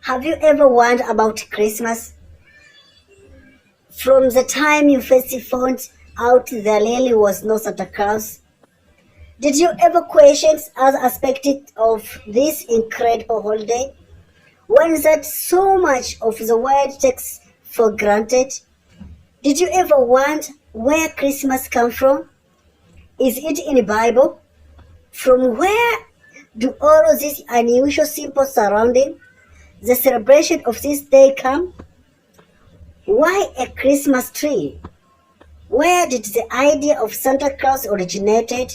Have you ever wondered about Christmas? From the time you first found out there really was no Santa Claus, did you ever question other aspects of this incredible holiday? One that so much of the world takes for granted? Did you ever wonder where Christmas comes from? Is it in the Bible? From where do all of this unusual simple surrounding the celebration of this day come? Why a Christmas tree? Where did the idea of Santa Claus originated?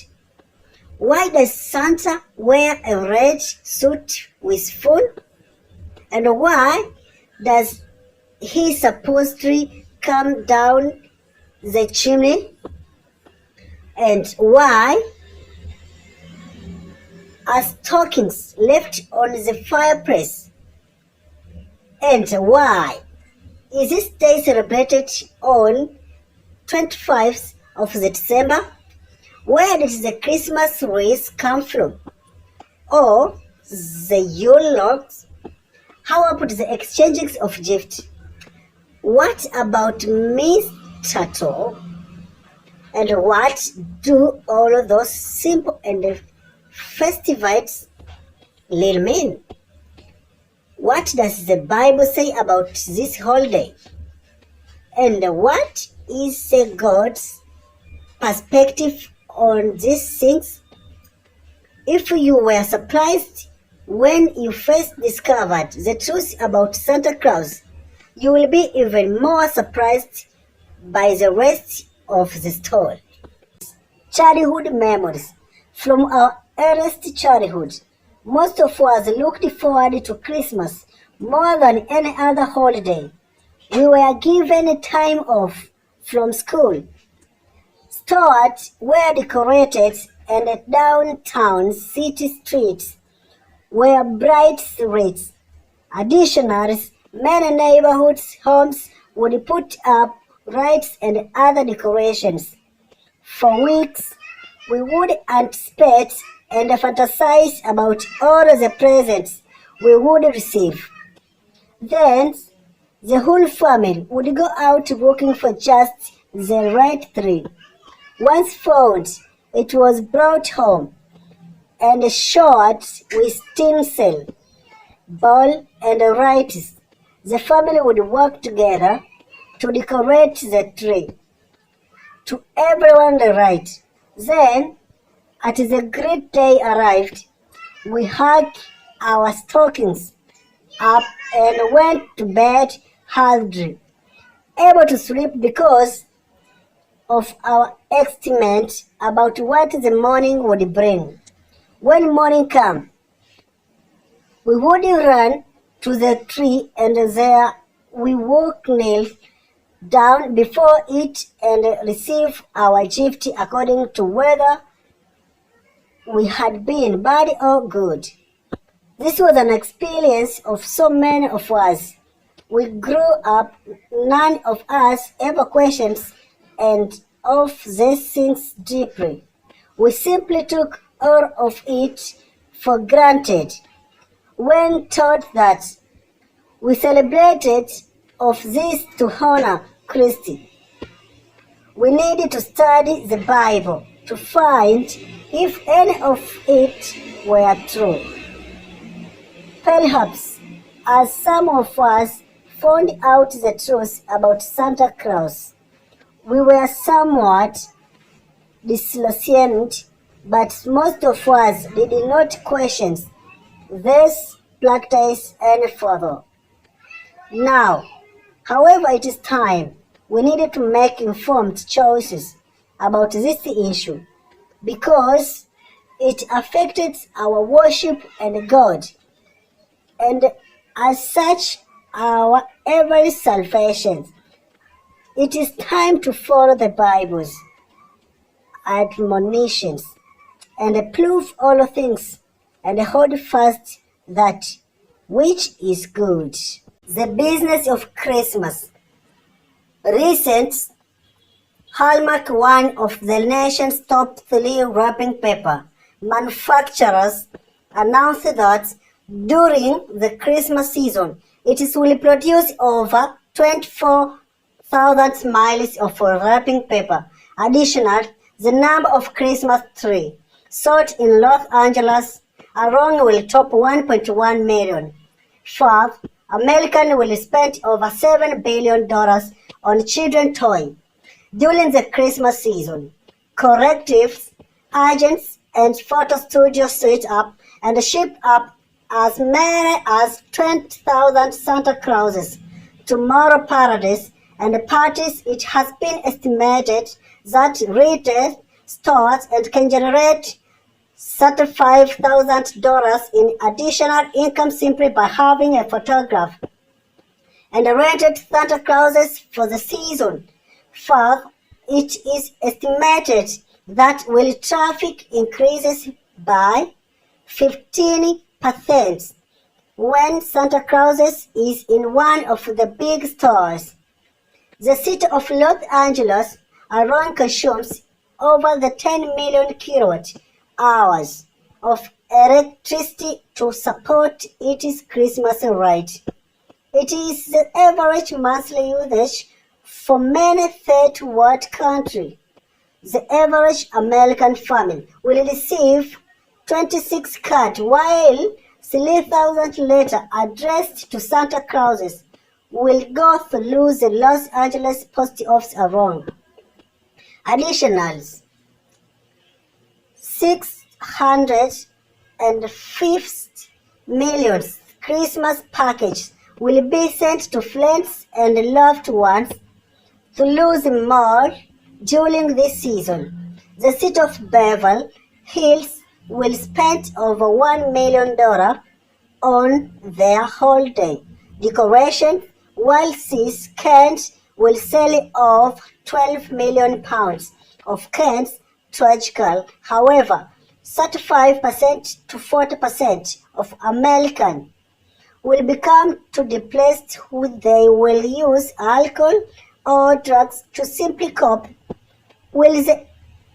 Why does Santa wear a red suit with fun? And why does he supposedly come down the chimney? And why are stockings left on the fireplace? And why is this day celebrated on 25th of December? Where did the Christmas wreath come from? Or the Yule logs? How about the exchanging of gifts? What about mistletoe? And what do all of those simple and festivities really mean? What does the Bible say about this holiday? And what is the God's perspective on these things? If you were surprised when you first discovered the truth about Santa Claus, you will be even more surprised by the rest of the story. Childhood memories. From our earliest childhood, most of us looked forward to Christmas more than any other holiday. We were given time off from school. Stores were decorated and the downtown city streets were bright red. Additionally, many neighborhood homes would put up lights and other decorations. For weeks, we would anticipate and fantasize about all the presents we would receive. Then, the whole family would go out looking for just the right tree. Once found, it was brought home and shot with tinsel, ball, and lights. The family would work together to decorate the tree. To everyone's right. Then, as the great day arrived, we hung our stockings up and went to bed hungry, able to sleep because of our estimate about what the morning would bring. When morning came, we would run to the tree and there we would kneel down before it and receive our gift according to whether we had been bad or good. This was an experience of so many of us. We grew up, none of us ever questioned and of these things deeply. We simply took all of it for granted when taught that we celebrated of this to honor Christ. We needed to study the Bible to find if any of it were true. Perhaps, as some of us found out the truth about Santa Claus, we were somewhat disillusioned, but most of us did not question this practice any further. Now, however, it is time we needed to make informed choices about this issue because it affected our worship and God, and as such, our every salvation. It is time to follow the Bible's admonitions and prove all things and hold fast that which is good. The business of Christmas. Recent Hallmark, one of the nation's top 3 wrapping paper manufacturers, announced that During the Christmas season, it will produce over 24,000 miles of wrapping paper. Additionally, the number of Christmas trees sold in Los Angeles alone will top 1.1 million. Fourth, Americans will spend over $7 billion on children's toys during the Christmas season. Correctives, agents, and photo studios set up and ship up as many as 20,000 Santa Clauses tomorrow parades and parties. It has been estimated that retail stores and can generate $35,000 in additional income simply by having a photograph and rented Santa Clauses for the season. Further, it is estimated that will traffic increases by 15% when Santa Claus is in one of the big stores. The city of Los Angeles alone consumes over the 10 million kilowatt hours of electricity to support its Christmas rite. It is the average monthly usage for many third-world countries. The average American family will receive 26 cards, while 3,000 letters addressed to Santa Claus will go through the Los Angeles post office alone. Additionally, 650 million Christmas packages will be sent to friends and loved ones through the mall during this season. The city of Beverly Hills will spend over $1 million on their holiday decoration, while Sears Kent will sell off 12 million pounds of cans tragically. However, 35% to 40% of Americans will become too depressed who they will use alcohol or drugs to simply cope with the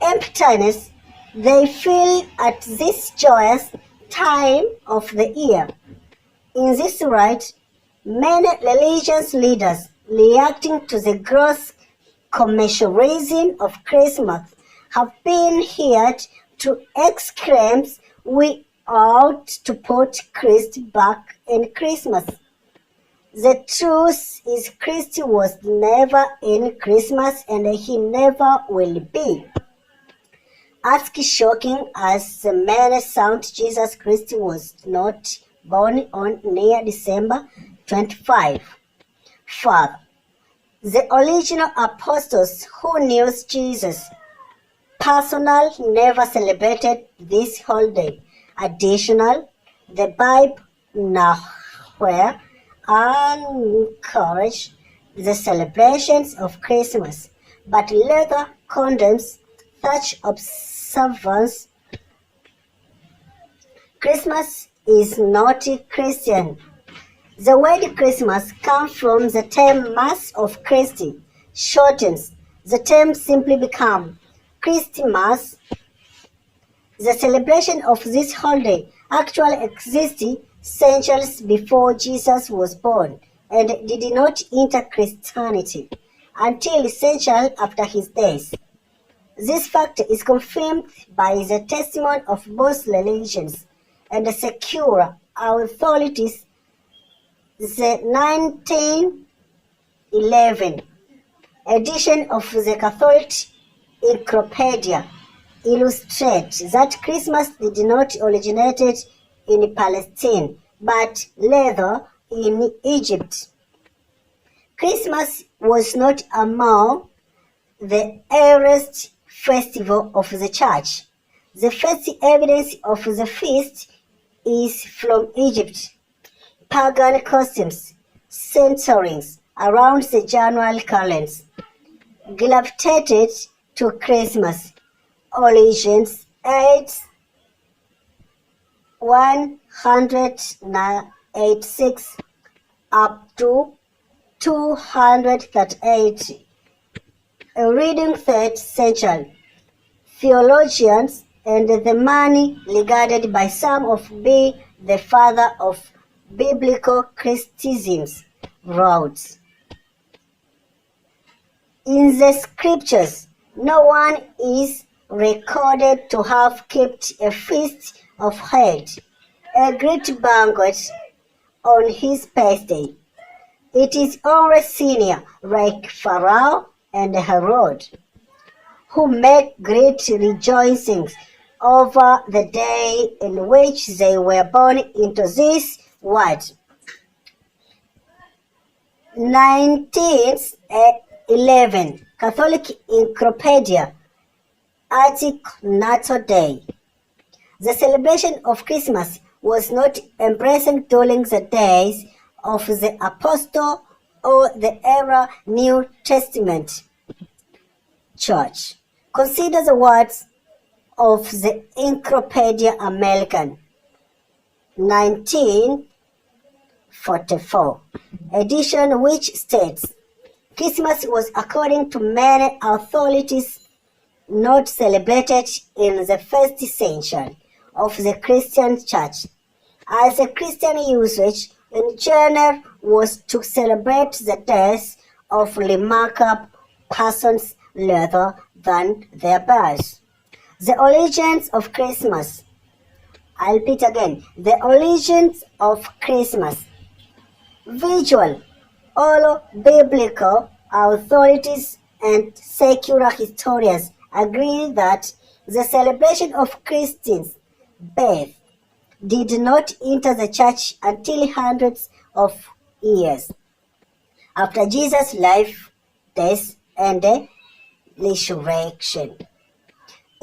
emptiness they feel at this joyous time of the year. In this rite, many religious leaders reacting to the gross commercialization of Christmas have been heard to exclaim, "We ought to put Christ back in Christmas." The truth is, Christ was never in Christmas and he never will be. As shocking as the may sound, Jesus Christ was not born on near December 25. Further, the original apostles who knew Jesus personally never celebrated this holiday. Additionally, the Bible nowhere encourages the celebrations of Christmas, but later condemns such observance. Christmas is not Christian. The word Christmas comes from the term Mass of Christi, shortens. The term simply becomes Christmas. The celebration of this holiday actually existed centuries before Jesus was born and did not enter Christianity until centuries after his death. This fact is confirmed by the testimony of both religions and secular authorities. The 1911 edition of the Catholic Encyclopedia illustrates that Christmas did not originate in Palestine, but rather in Egypt. Christmas was not among the earliest festivals of the church. The first evidence of the feast is from Egypt. Pagan customs, centuries around the January calendar, gravitated to Christmas. Origins 186 up to 238. Reading 3rd century. Theologians and the money regarded by some of be the father of biblical criticisms, wrote, "In the scriptures, no one is recorded to have kept a feast of held, a great banquet on his birthday. It is only sinners like Pharaoh and Herod who make great rejoicings over the day in which they were born into this world." 1911 Catholic Encyclopedia, article Natal Day. The celebration of Christmas was not embraced during the days of the Apostle or the early New Testament Church. Consider the words of the Encyclopedia American, 1944 edition, which states, "Christmas was, according to many authorities, not celebrated in the first century of the Christian Church, as the Christian usage in general was to celebrate the death of remarkable persons rather than their birth." The origins of Christmas. I repeat again, the origins of Christmas. Visual, all biblical authorities and secular historians agree that the celebration of Christ's birth did not enter the church until hundreds of years after Jesus' life, death, and resurrection.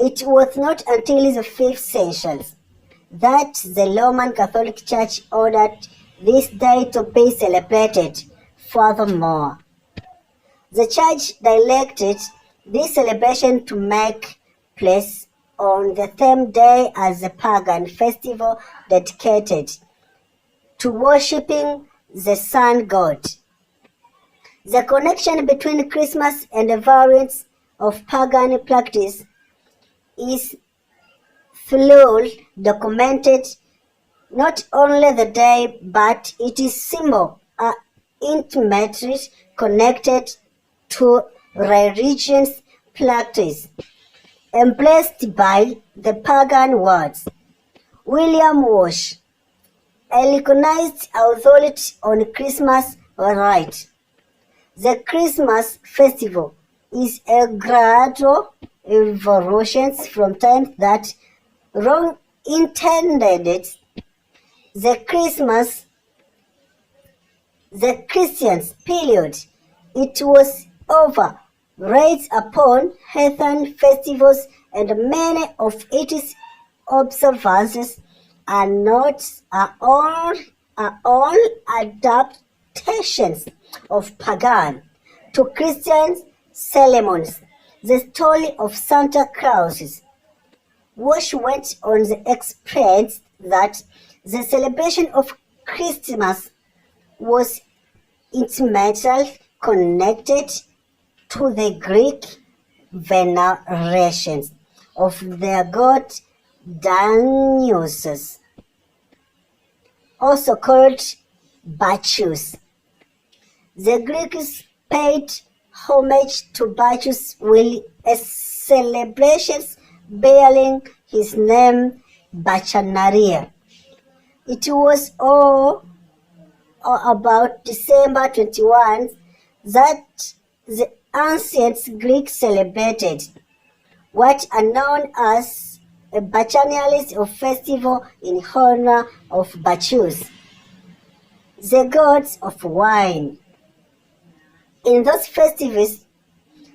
It was not until the 5th century that the Roman Catholic Church ordered this day to be celebrated. Furthermore, the Church directed this celebration to make place on the same day as the pagan festival dedicated to worshipping the sun god. The connection between Christmas and the variants of pagan practice is thoroughly documented. Not only the day, but its symbols are intimately connected to religious practice embraced by the pagan world. William Walsh, a recognized authority on Christmas, writes, "The Christmas festival is a gradual evolution from times that long intended the Christian period. It was over, raised upon heathen festivals, and many of its observances are all adaptations of pagan to Christian ceremonies. The story of Santa Claus." Walsh went on to explain that the celebration of Christmas was intimately connected to the Greek veneration of their god Dionysus, also called Bacchus. The Greeks paid homage to Bacchus with a celebration bearing his name, Bacchannalia. It was all about December 21 that the ancient Greeks celebrated what are known as a Bacchannalia festival in honor of Bacchus, the god of wine. In those festivals,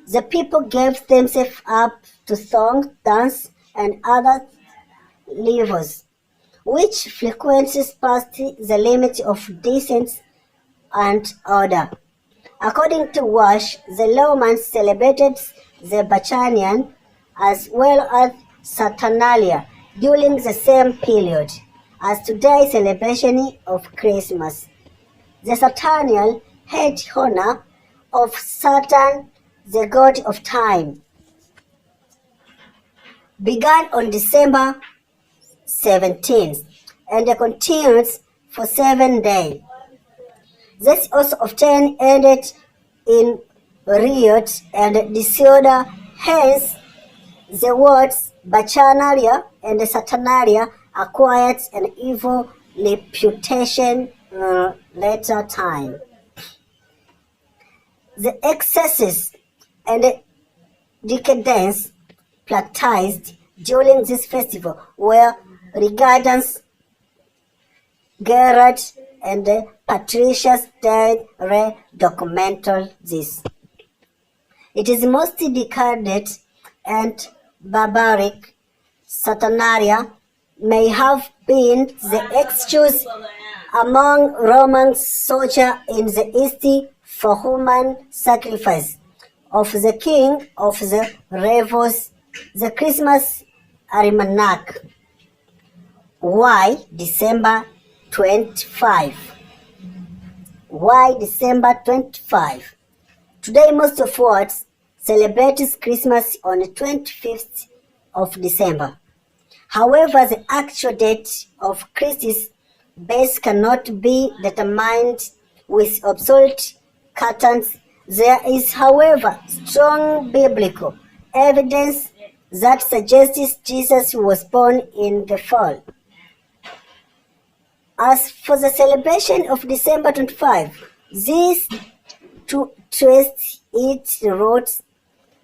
the people gave themselves up to song, dance, and other livers, which frequently passed the limit of decency and order. According to Walsh, the Romans celebrated the Bacchanalian as well as Saturnalia during the same period as today's celebration of Christmas. The Saturnalia had honor of Saturn, the god of time, began on December 17th and continues for 7 days. This also often ended in riot and disorder, hence the words Bacchanalia and Saturnalia acquired an evil reputation later time. The excesses and decadence practiced during this festival were regarded Gerard and Patricia's Day documented this. It is mostly decadent and barbaric. Saturnalia may have been the excuse among Roman soldiers in the East for human sacrifice of the king of the revels, the Christmas almanac. Why December 25? Why December 25? Today most of us celebrate Christmas on the 25th of December. However, the actual date of Christ's birth cannot be determined with absolute certainty. There is, however, strong biblical evidence that suggests Jesus was born in the fall. As for the celebration of December 25, this traces its roots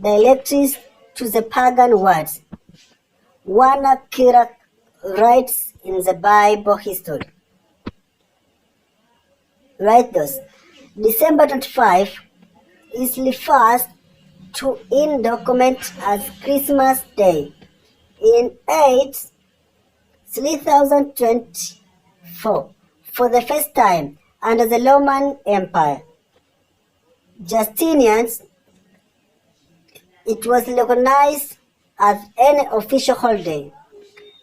directly to the pagan words. One Kira writes in the Bible history. Write those. December 25 is referred to in document as Christmas Day. In 3024, for the first time under the Roman Empire, Justinian, it was recognized as an official holiday.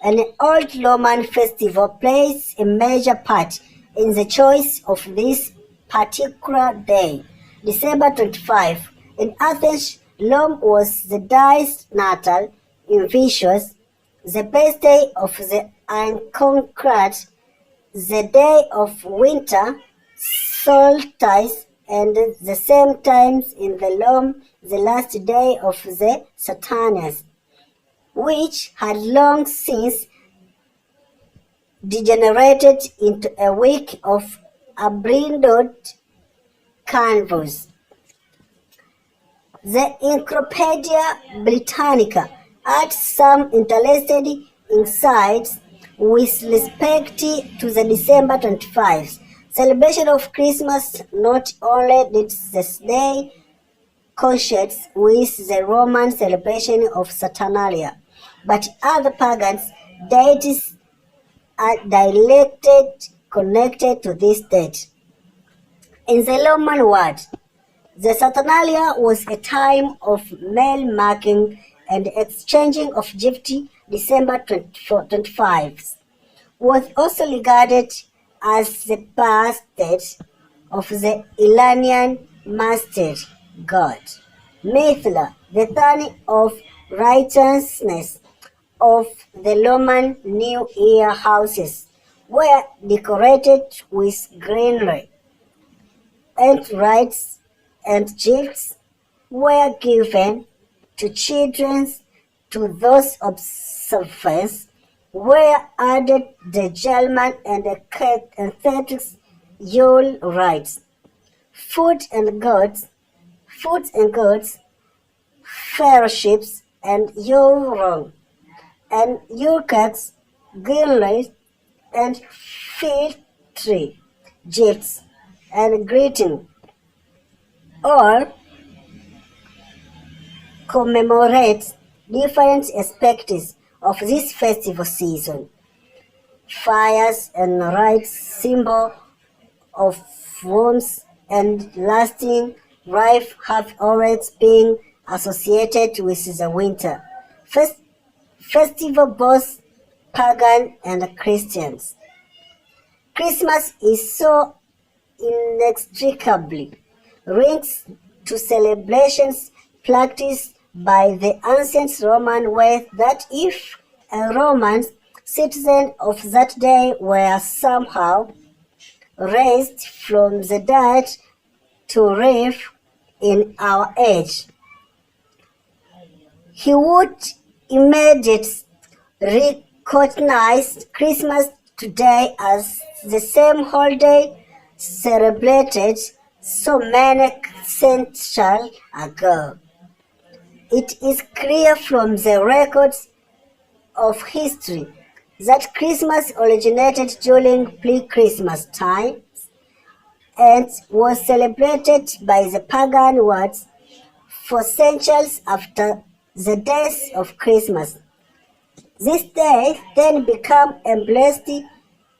An old Roman festival plays a major part in the choice of this particular day. December 25. In Athens, Rome was the dies natal in Vicious, the birthday of the unconquered, the day of winter solstice, and the same times in the Rome, the last day of the Saturnus, which had long since degenerated into a week of abandoned carnivals. The Encyclopedia Britannica adds some interested insights with respect to the December 25th celebration of Christmas. Not only did this day coincide with the Roman celebration of Saturnalia, but other pagan deities are directly connected to this date. In the Roman world, the Saturnalia was a time of mail-marking and exchanging of gifts. December 25 was also regarded as the birthday of the Iranian master god Mithra, the son of righteousness of the Roman New Year houses were decorated with greenery, and rights and gifts were given to children. To those observances were added the German and the Celtic Yule rites, food and goods, fellowships, and Yule wrong, and Yule cakes, greenery, and field tree, gifts, and greeting, all commemorate different aspects of this festival season. Fires and rites, symbol of warmth and lasting life, have always been associated with the winter festival, both pagan and Christians. Christmas is so inextricably linked to celebrations practiced by the ancient Roman way that if a Roman citizens of that day were somehow raised from the dead to live in our age. He would immediately recognize Christmas today as the same holiday celebrated so many centuries ago. It is clear from the records of history that Christmas originated during pre-Christmas times and was celebrated by the pagan world for centuries after the death of Christmas. This day then became embraced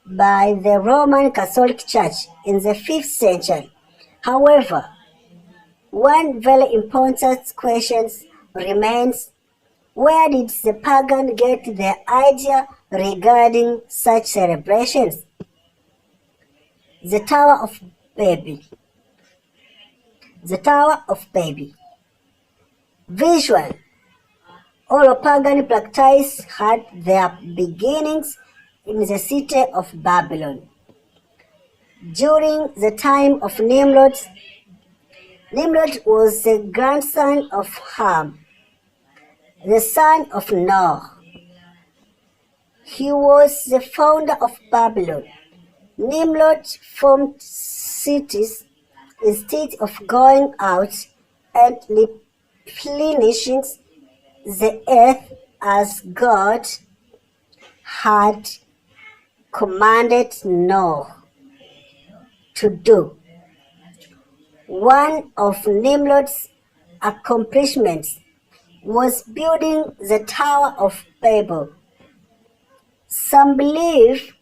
by the Roman Catholic Church in the 5th century. However, one very important question remains: where did the pagan get their idea regarding such celebrations? The Tower of Babel. The Tower of Babel. Visual. All pagan practices had their beginnings in the city of Babylon. During the time of Nimrod, Nimrod was the grandson of Ham, the son of Noah. He was the founder of Babylon. Nimrod formed cities instead of going out and replenishing the earth as God had commanded Noah to do. One of Nimrod's accomplishments was building the Tower of Babel. Some believe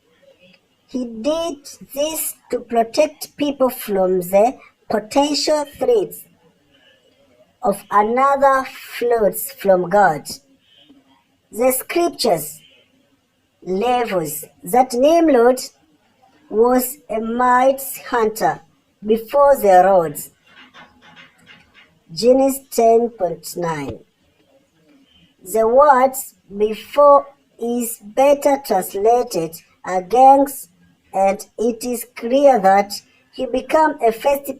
he did this to protect people from the potential threats of another flood from God. The scriptures reveals that Nimrod was a mighty hunter before the Lord. Genesis 10:9. The word before is better translated against, and it is clear that he became a first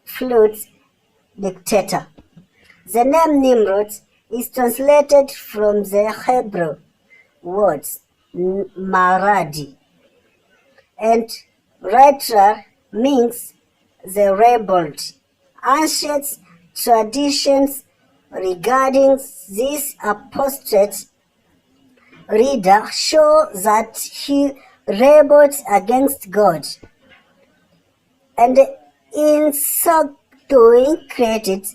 flute dictator. The name Nimrod is translated from the Hebrew words maradi, and literally means the rebelled. Ancient traditions regarding this apostate leader show that he rebelled against God, and in so doing created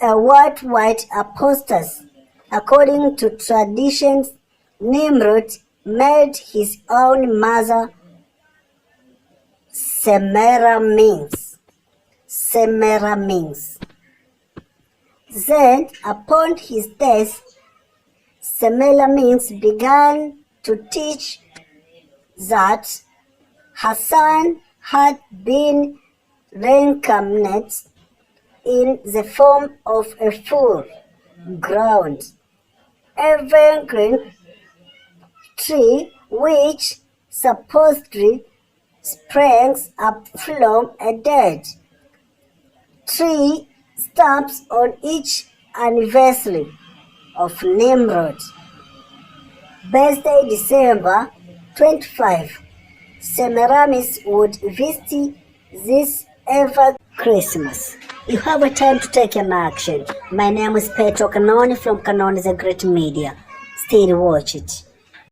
a worldwide apostasy. According to traditions, Nimrod married his own mother, Semiramis. Then, upon his death, Semiramis began to teach that her son had been reincarnated in the form of a full-grown evergreen tree which supposedly springs up from a dead tree stumps on each anniversary of Nimrod's birthday, December 25. Semiramis would visit this every Christmas. You have a time to take an action. My name is Petro Canoni from Canoni the Great Media. Stay to watch it.